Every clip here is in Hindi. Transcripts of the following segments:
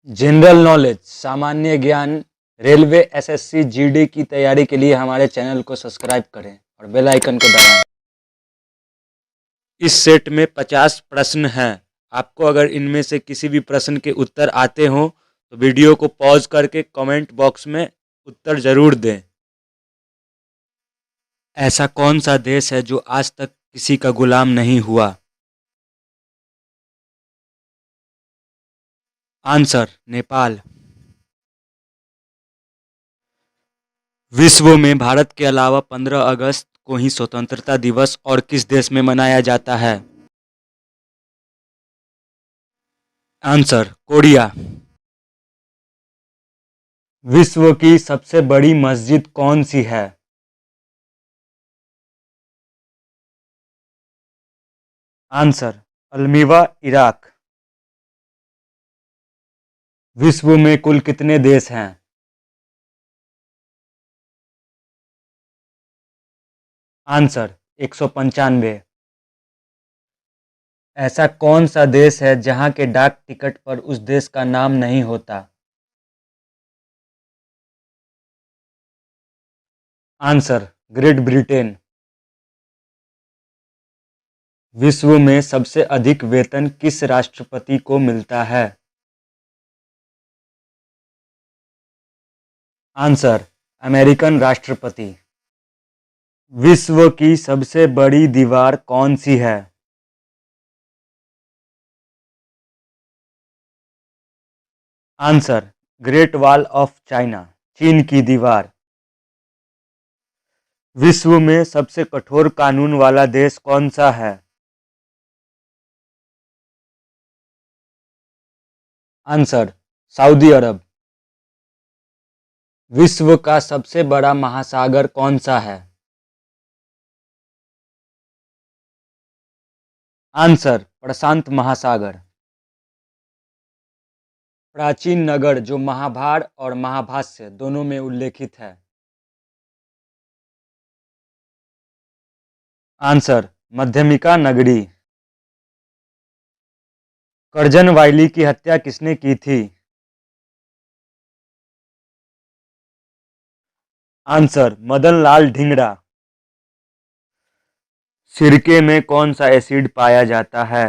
जनरल नॉलेज, सामान्य ज्ञान, रेलवे, एसएससी, जीडी की तैयारी के लिए हमारे चैनल को सब्सक्राइब करें और बेल आइकन को दबाएं। इस सेट में 50 प्रश्न हैं। आपको अगर इनमें से किसी भी प्रश्न के उत्तर आते हों तो वीडियो को पॉज करके कमेंट बॉक्स में उत्तर जरूर दें। ऐसा कौन सा देश है जो आज तक किसी का गुलाम नहीं हुआ? आंसर, नेपाल। विश्व में भारत के अलावा 15 अगस्त को ही स्वतंत्रता दिवस और किस देश में मनाया जाता है? Answer, Korea. विश्व की सबसे बड़ी मस्जिद कौन सी है? Answer, almirah, Iraq. विश्व में कुल कितने देश हैं? आंसर, 195। ऐसा कौन सा देश है जहां के डाक टिकट पर उस देश का नाम नहीं होता? Answer, great Britain. विश्व में सबसे अधिक वेतन किस राष्ट्रपति को मिलता है? आंसर, अमेरिकन राष्ट्रपति। विश्व की सबसे बड़ी दीवार कौन सी है? Answer, great wall of China, चीन की दीवार। विश्व में सबसे कठोर कानून वाला देश कौन सा है? आंसर, सऊदी अरब। विश्व का सबसे बड़ा महासागर कौन सा है? आंसर, प्रशांत महासागर। प्राचीन नगर जो महाभारत और महाभाष्य दोनों में उल्लेखित है? आंसर, मध्यमिका नगरी। करजन वायली की हत्या किसने की थी? आंसर, मदन लाल ढींगरा। सिरके में कौन सा एसिड पाया जाता है?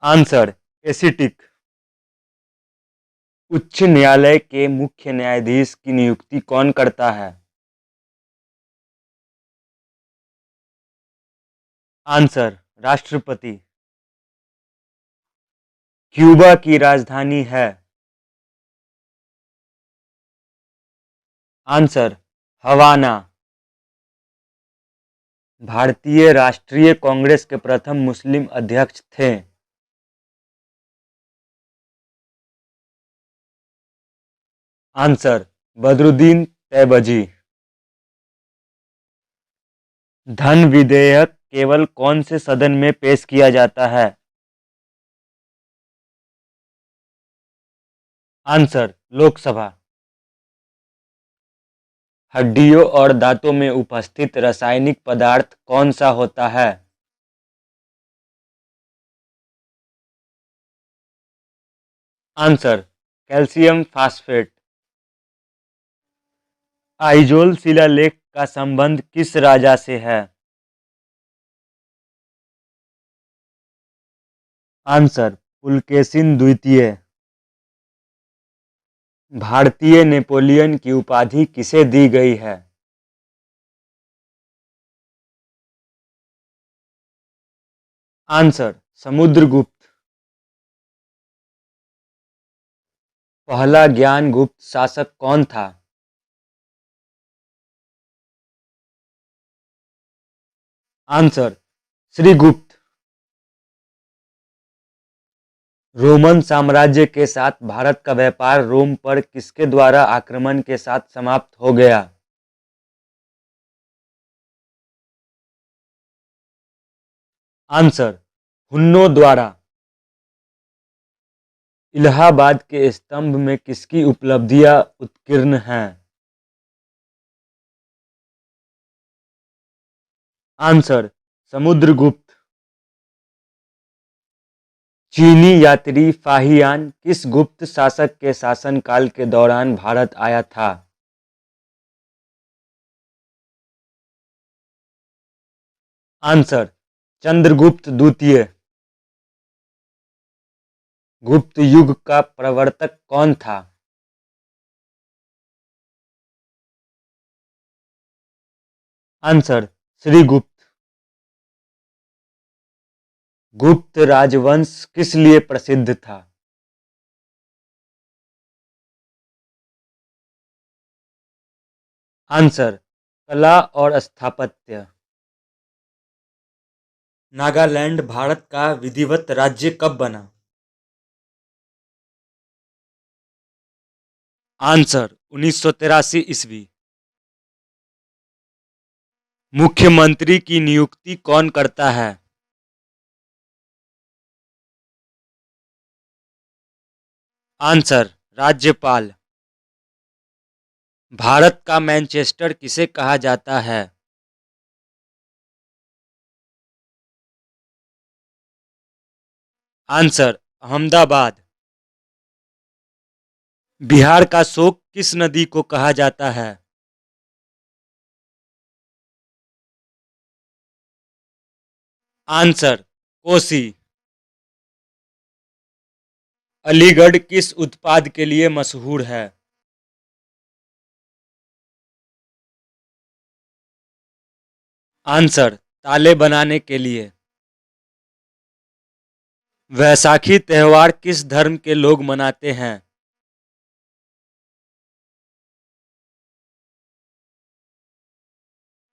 Answer, acetic. उच्च न्यायालय के मुख्य न्यायाधीश की नियुक्ति कौन करता है? आंसर, राष्ट्रपति। क्यूबा की राजधानी है? आंसर, हवाना। भारतीय राष्ट्रीय कांग्रेस के प्रथम मुस्लिम अध्यक्ष थे? आंसर, बदरुद्दीन तैयबजी। धन विधेयक केवल कौन से सदन में पेश किया जाता है? आंसर, लोकसभा। हड्डियों और दांतों में उपस्थित रासायनिक पदार्थ कौन सा होता है? Answer, calcium phosphate. आइजोल शिलालेख का संबंध किस राजा से है? आंसर, पुलकेशिन द्वितीय। भारतीय नेपोलियन की उपाधि किसे दी गई है? आंसर, समुद्रगुप्त। पहला ज्ञान गुप्त शासक कौन था? आंसर, श्रीगुप्त। रोमन साम्राज्य के साथ भारत का व्यापार रोम पर किसके द्वारा आक्रमण के साथ समाप्त हो गया? आंसर, हुन्नों द्वारा। इलाहाबाद के स्तंभ में किसकी उपलब्धियां उत्कीर्ण हैं? आंसर, समुद्रगुप्त। चीनी यात्री फाहियान किस गुप्त शासक के शासनकाल के दौरान भारत आया था? आंसर, चंद्रगुप्त द्वितीय। गुप्त युग का प्रवर्तक कौन था? आंसर, श्रीगुप्त। गुप्त राजवंश किस लिए प्रसिद्ध था? आंसर, कला और स्थापत्य। नागालैंड भारत का विधिवत राज्य कब बना? आंसर, 1983 ईस्वी। मुख्यमंत्री की नियुक्ति कौन करता है? आंसर, राज्यपाल। भारत का मैनचेस्टर किसे कहा जाता है? आंसर, अहमदाबाद। बिहार का शोक किस नदी को कहा जाता है? आंसर, कोसी। अलीगढ़ किस उत्पाद के लिए मशहूर है? आंसर, ताले बनाने के लिए। वैसाखी त्योहार किस धर्म के लोग मनाते हैं?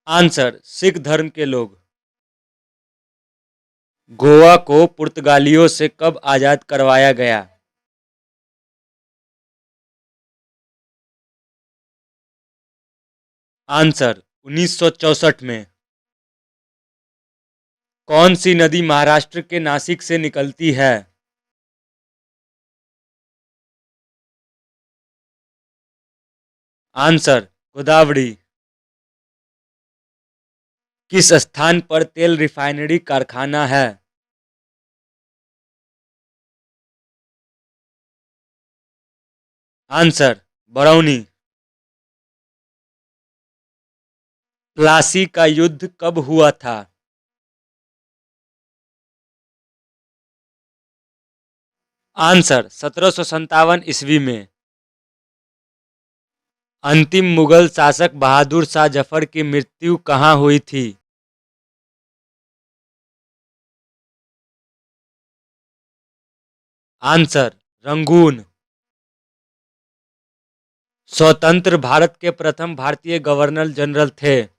आंसर, सिख धर्म के लोग। गोवा को पुर्तगालियों से कब आजाद करवाया गया? आंसर, 1964 में। कौन सी नदी महाराष्ट्र के नासिक से निकलती है? आंसर, गोदावरी। किस स्थान पर तेल रिफाइनरी कारखाना है? आंसर, बरौनी। प्लासी का युद्ध कब हुआ था? आंसर, 1757 ईस्वी में। अंतिम मुगल शासक बहादुर शाह जफर की मृत्यु कहाँ हुई थी? Answer, Rangoon. स्वतंत्र भारत के प्रथम भारतीय गवर्नर जनरल थे?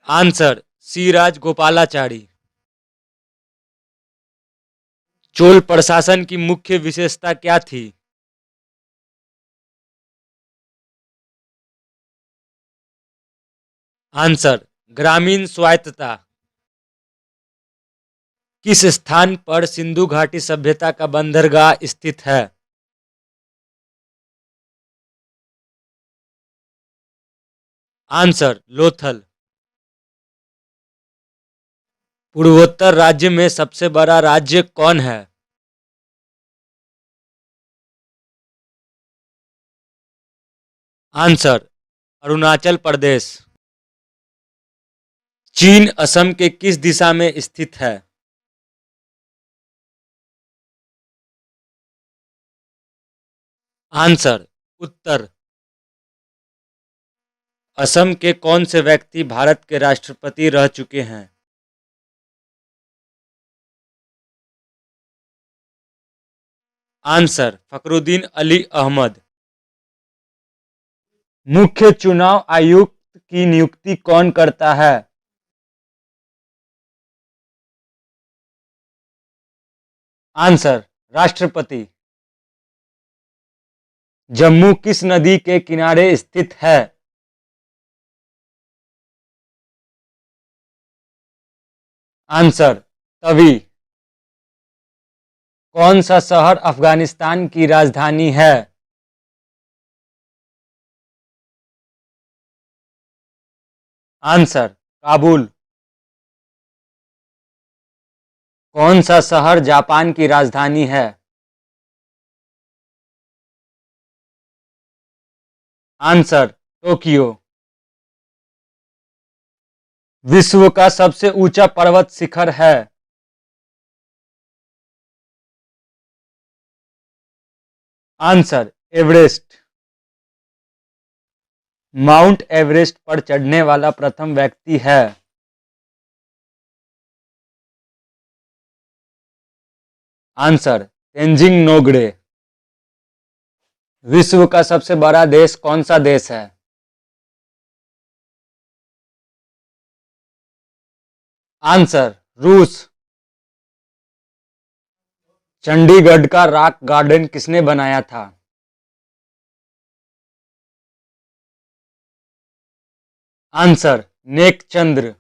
आंसर, सी राजगोपालाचारी। चोल प्रशासन की मुख्य विशेषता क्या थी? आंसर, ग्रामीण स्वायत्तता। किस स्थान पर सिंधु घाटी सभ्यता का बंदरगाह स्थित है? आंसर, लोथल। पूर्वोत्तर राज्य में सबसे बड़ा राज्य कौन है? आंसर, अरुणाचल प्रदेश। चीन असम के किस दिशा में स्थित है? आंसर, उत्तर। असम के कौन से व्यक्ति भारत के राष्ट्रपति रह चुके हैं? आंसर, फखरुद्दीन अली अहमद। मुख्य चुनाव आयुक्त की नियुक्ति कौन करता है? आंसर, राष्ट्रपति। जम्मू किस नदी के किनारे स्थित है? आंसर, तवी। कौन सा शहर अफगानिस्तान की राजधानी है? आंसर, काबुल। कौन सा शहर जापान की राजधानी है? Answer Tokyo. विश्व का सबसे ऊंचा पर्वत शिखर है? Answer Everest. माउंट एवरेस्ट पर चढ़ने वाला प्रथम व्यक्ति है? आंसर तेंजिंग नोगड़े। विश्व का सबसे बड़ा देश कौन सा देश है? आंसर रूस। चंडीगढ़ का रॉक गार्डन किसने बनाया था? आंसर नेक चंद्र।